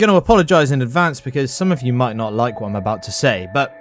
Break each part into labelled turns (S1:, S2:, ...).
S1: going to apologise in advance because some of you might not like what I'm about to say, but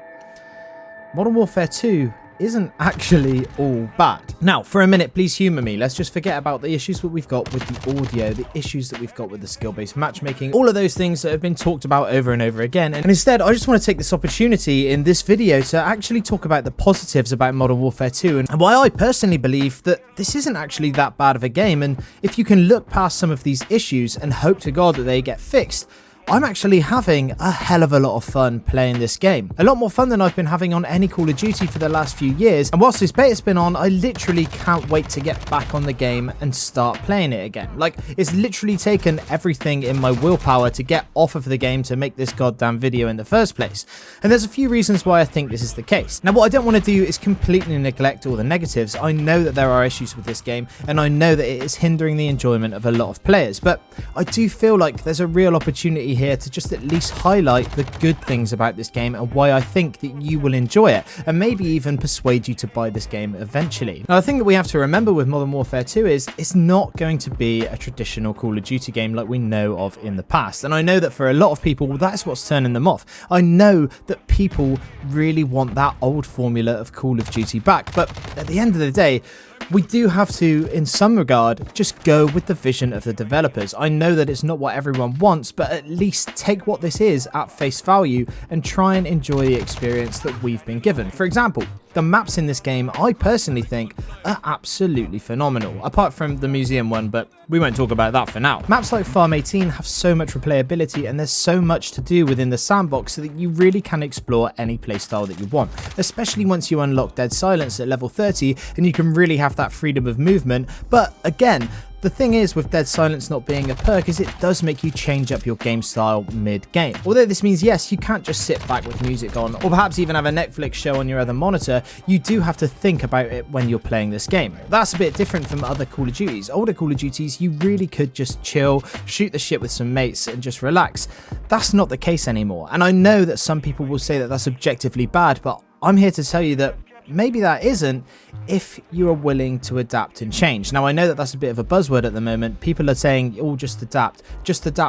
S1: Modern Warfare 2 isn't actually all bad. Now, for a minute, please humour me. Let's just forget about the issues that we've got with the audio, the issues that we've got with the skill-based matchmaking, all of those things that have been talked about over and over again. And instead, I just want to take this opportunity in this video to actually talk about the positives about Modern Warfare 2 and why I personally believe that this isn't actually that bad of a game. And if you can look past some of these issues and hope to God that they get fixed, I'm actually having a hell of a lot of fun playing this game. A lot more fun than I've been having on any Call of Duty for the last few years, and whilst this beta's been on, I literally can't wait to get back on the game and start playing it again. Like, it's literally taken everything in my willpower to get off of the game to make this goddamn video in the first place. And there's a few reasons why I think this is the case. Now, what I don't want to do is completely neglect all the negatives. I know that there are issues with this game, and I know that it is hindering the enjoyment of a lot of players, but I do feel like there's a real opportunity here to just at least highlight the good things about this game and why I think that you will enjoy it, and maybe even persuade you to buy this game eventually. Now, the thing that we have to remember with Modern Warfare 2 is it's not going to be a traditional Call of Duty game like we know of in the past, and I know that for a lot of people, that's what's turning them off. I know that people really want that old formula of Call of Duty back, but at the end of the day, we do have to, in some regard, just go with the vision of the developers. I know that it's not what everyone wants, but at least take what this is at face value and try and enjoy the experience that we've been given. For example, the maps in this game, I personally think, are absolutely phenomenal, apart from the museum one, but we won't talk about that for now. Maps like Farm 18 have so much replayability, and there's so much to do within the sandbox so that you really can explore any playstyle that you want, especially once you unlock Dead Silence at level 30 and you can really have that freedom of movement. But again, the thing is with Dead Silence not being a perk is it does make you change up your game style mid-game. Although this means, yes, you can't just sit back with music on or perhaps even have a Netflix show on your other monitor, you do have to think about it when you're playing this game. That's a bit different from other Call of Duties. Older Call of Duties, you really could just chill, shoot the shit with some mates and just relax. That's not the case anymore. And I know that some people will say that that's objectively bad, but I'm here to tell you that maybe that isn't if you are willing to adapt and change. Now, I know that that's a bit of a buzzword at the moment. People are saying, oh, just adapt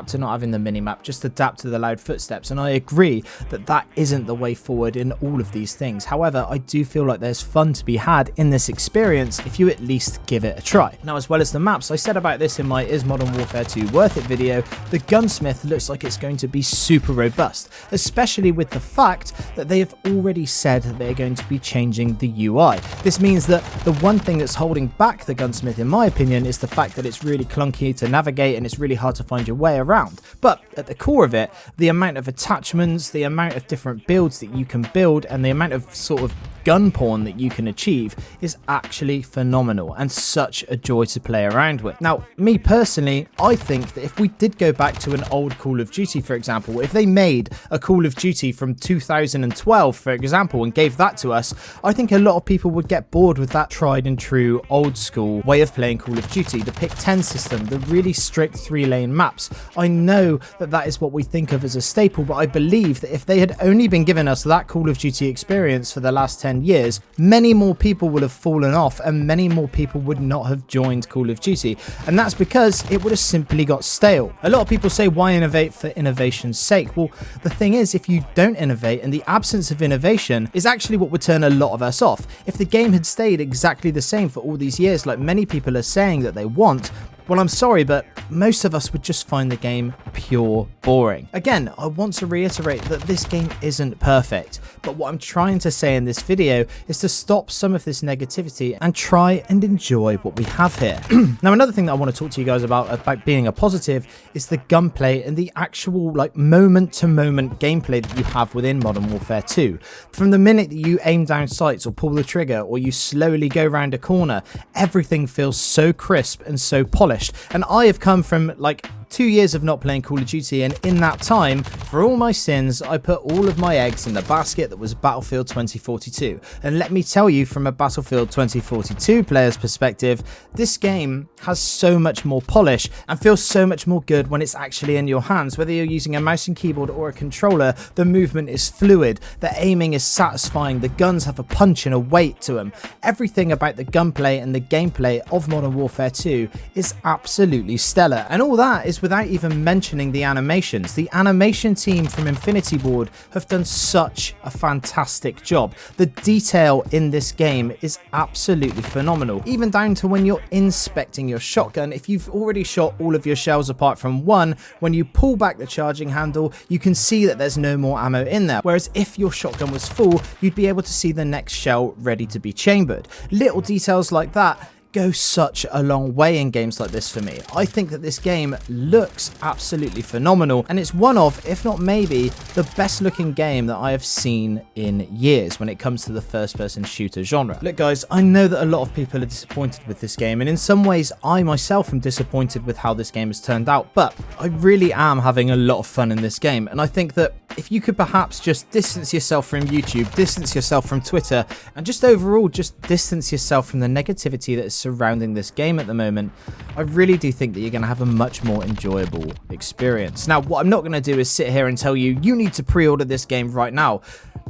S1: to not having the minimap, just adapt to the loud footsteps. And I agree that that isn't the way forward in all of these things. However, I do feel like there's fun to be had in this experience if you at least give it a try. Now, as well as the maps, I said about this in my Is Modern Warfare 2 Worth It video, the Gunsmith looks like it's going to be super robust, especially with the fact that they have already said that they're going to be changing the UI. This means that the one thing that's holding back the Gunsmith, in my opinion, is the fact that it's really clunky to navigate and it's really hard to find your way around. But at the core of it, the amount of attachments, the amount of different builds that you can build, and the amount of sort of gun porn that you can achieve is actually phenomenal and such a joy to play around with. Now, me personally, I think that if we did go back to an old Call of Duty, for example, if they made a Call of Duty from 2012, for example, and gave that to us, I think a lot of people would get bored with that tried and true old school way of playing Call of Duty, the pick 10 system, the really strict 3-lane maps. I know that that is what we think of as a staple, but I believe that if they had only been given us that Call of Duty experience for the last 10 years, many more people would have fallen off and many more people would not have joined Call of Duty, and that's because it would have simply got stale. A lot of people say, why innovate for innovation's sake? Well, the thing is, if you don't innovate, and the absence of innovation is actually what would turn a lot of us off. If the game had stayed exactly the same for all these years like many people are saying that they want, well, I'm sorry, but most of us would just find the game pure boring. Again, I want to reiterate that this game isn't perfect, but what I'm trying to say in this video is to stop some of this negativity and try and enjoy what we have here. Now, another thing that I want to talk to you guys about being a positive is the gunplay and the actual like moment-to-moment gameplay that you have within Modern Warfare 2. From the minute that you aim down sights or pull the trigger or you slowly go around a corner, everything feels so crisp and so polished. And I have come from like 2 years of not playing Call of Duty, and in that time, for all my sins, I put all of my eggs in the basket that was Battlefield 2042. And let me tell you, from a Battlefield 2042 player's perspective, this game has so much more polish and feels so much more good when it's actually in your hands. Whether you're using a mouse and keyboard or a controller, the movement is fluid, the aiming is satisfying, the guns have a punch and a weight to them. Everything about the gunplay and the gameplay of Modern Warfare 2 is absolutely stellar, and all that is that's without even mentioning the animations. The animation team from Infinity Ward have done such a fantastic job. The detail in this game is absolutely phenomenal, even down to when you're inspecting your shotgun. If you've already shot all of your shells apart from one, when you pull back the charging handle, you can see that there's no more ammo in there, whereas if your shotgun was full, you'd be able to see the next shell ready to be chambered. Little details like that go such a long way in games like this for me. I think that this game looks absolutely phenomenal, and it's one of, if not maybe, the best looking game that I have seen in years when it comes to the first person shooter genre. Look guys, I know that a lot of people are disappointed with this game, and in some ways I myself am disappointed with how this game has turned out, but I really am having a lot of fun in this game, and I think that if you could perhaps just distance yourself from YouTube, distance yourself from Twitter, and just overall just distance yourself from the negativity that is surrounding this game at the moment, I really do think that you're going to have a much more enjoyable experience. Now, what I'm not going to do is sit here and tell you, you need to pre-order this game right now.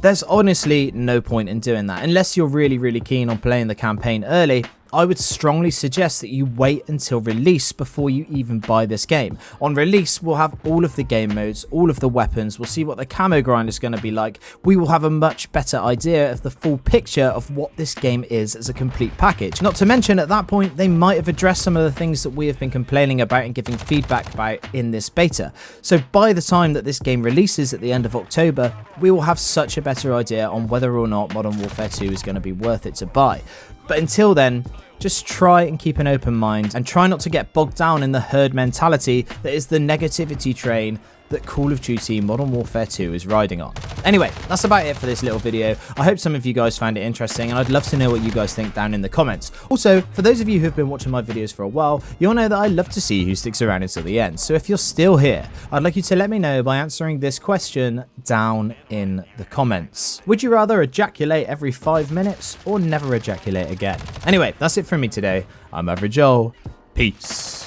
S1: There's honestly no point in doing that. Unless you're really keen on playing the campaign early, I would strongly suggest that you wait until release before you even buy this game. On release, we'll have all of the game modes, all of the weapons, we'll see what the camo grind is going to be like. We will have a much better idea of the full picture of what this game is as a complete package. Not to mention, at that point, they might have addressed some of the things that we have been complaining about and giving feedback about in this beta. So by the time that this game releases at the end of October, we will have such a better idea on whether or not Modern Warfare 2 is going to be worth it to buy. But until then, just try and keep an open mind and try not to get bogged down in the herd mentality that is the negativity train that Call of Duty Modern Warfare 2 is riding on. Anyway, that's about it for this little video. I hope some of you guys found it interesting, and I'd love to know what you guys think down in the comments. Also, for those of you who have been watching my videos for a while, you'll know that I love to see who sticks around until the end. So if you're still here, I'd like you to let me know by answering this question down in the comments. Would you rather ejaculate every 5 minutes or never ejaculate again? Anyway, that's it from me today. I'm Average Joel. Peace.